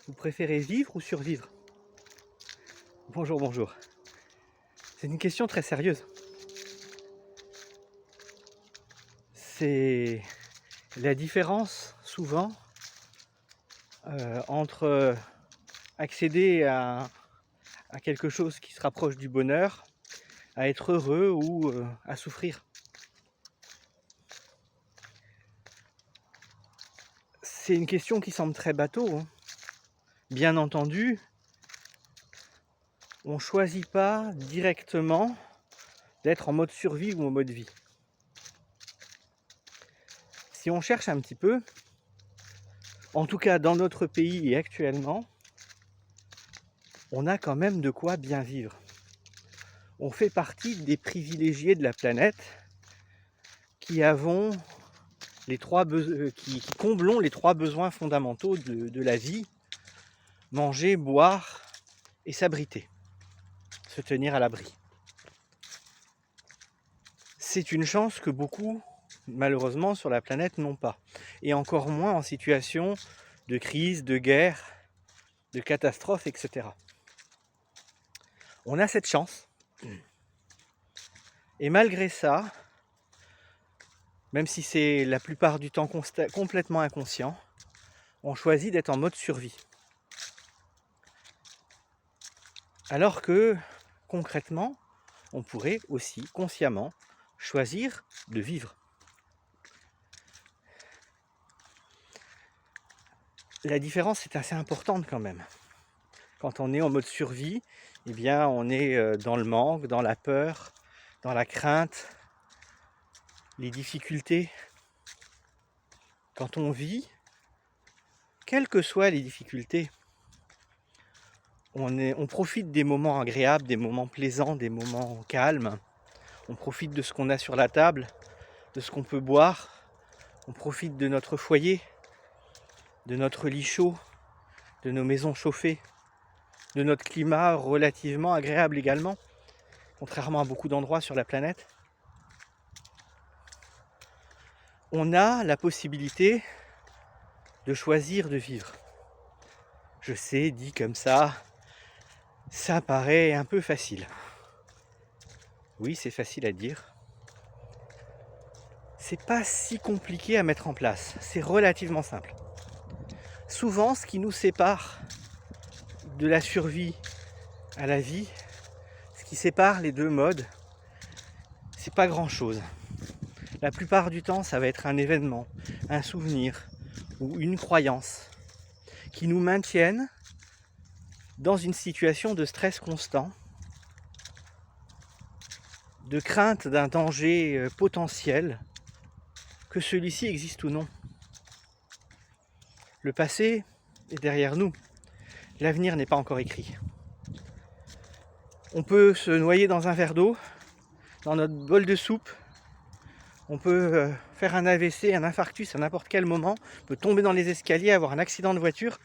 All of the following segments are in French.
Vous préférez vivre ou survivre? Bonjour, bonjour. C'est une question très sérieuse. C'est la différence souvent entre accéder à quelque chose qui se rapproche du bonheur, à être heureux ou à souffrir. C'est une question qui semble très bateau, hein. Bien entendu, on ne choisit pas directement d'être en mode survie ou en mode vie. Si on cherche un petit peu, en tout cas dans notre pays et actuellement, on a quand même de quoi bien vivre. On fait partie des privilégiés de la planète qui avons qui comblons les trois besoins fondamentaux de la vie: manger, boire et s'abriter, se tenir à l'abri. C'est une chance que beaucoup, malheureusement, sur la planète n'ont pas, et encore moins en situation de crise, de guerre, de catastrophe, etc. On a cette chance, et malgré ça, même si c'est la plupart du temps complètement inconscient, on choisit d'être en mode survie. Alors que, concrètement, on pourrait aussi consciemment choisir de vivre. La différence est assez importante quand même. Quand on est en mode survie, eh bien on est dans le manque, dans la peur, dans la crainte, les difficultés. Quand on vit, quelles que soient les difficultés, on profite des moments agréables, des moments plaisants, des moments calmes. On profite de ce qu'on a sur la table, de ce qu'on peut boire. On profite de notre foyer, de notre lit chaud, de nos maisons chauffées, de notre climat relativement agréable également, contrairement à beaucoup d'endroits sur la planète. On a la possibilité de choisir de vivre. Je sais, dit comme ça paraît un peu facile. Oui, c'est facile à dire. C'est pas si compliqué à mettre en place, c'est relativement simple. Souvent, ce qui nous sépare de la survie à la vie, ce qui sépare les deux modes, c'est pas grand chose. La plupart du temps, ça va être un événement, un souvenir ou une croyance qui nous maintiennent dans une situation de stress constant, de crainte d'un danger potentiel, que celui-ci existe ou non. Le passé est derrière nous, l'avenir n'est pas encore écrit. On peut se noyer dans un verre d'eau, dans notre bol de soupe, on peut faire un AVC, un infarctus à n'importe quel moment, on peut tomber dans les escaliers, avoir un accident de voiture,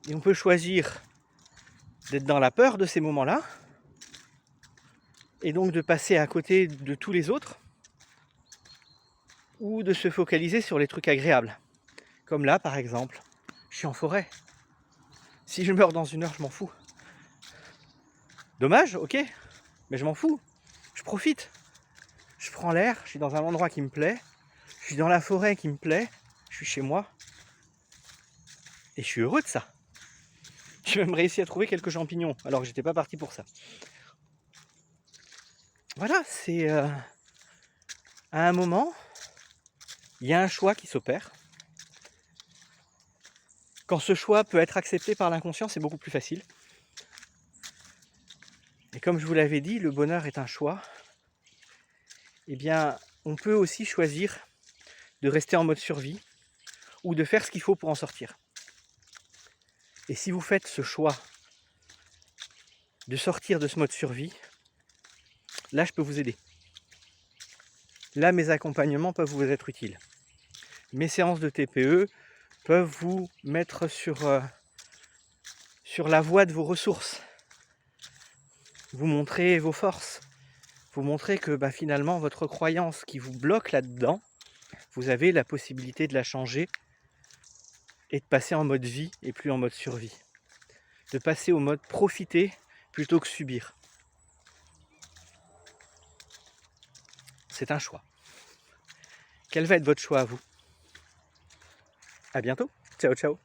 et on peut choisir d'être dans la peur de ces moments-là, et donc de passer à côté de tous les autres, ou de se focaliser sur les trucs agréables. Comme là, par exemple, je suis en forêt. Si je meurs dans une heure, je m'en fous. Dommage, ok, mais je m'en fous. Je profite. Je prends l'air, je suis dans un endroit qui me plaît, je suis dans la forêt qui me plaît, je suis chez moi. Et je suis heureux de ça. J'ai même réussi à trouver quelques champignons, alors que j'étais pas parti pour ça. Voilà, c'est à un moment, il y a un choix qui s'opère. Quand ce choix peut être accepté par l'inconscient, c'est beaucoup plus facile. Et comme je vous l'avais dit, le bonheur est un choix. Eh bien, on peut aussi choisir de rester en mode survie ou de faire ce qu'il faut pour en sortir. Et si vous faites ce choix de sortir de ce mode survie, là je peux vous aider. Là mes accompagnements peuvent vous être utiles. Mes séances de TPE peuvent vous mettre sur la voie de vos ressources, vous montrer vos forces, vous montrer que finalement votre croyance qui vous bloque là-dedans, vous avez la possibilité de la changer et de passer en mode vie et plus en mode survie. De passer au mode profiter plutôt que subir. C'est un choix. Quel va être votre choix à vous? À bientôt. Ciao, ciao.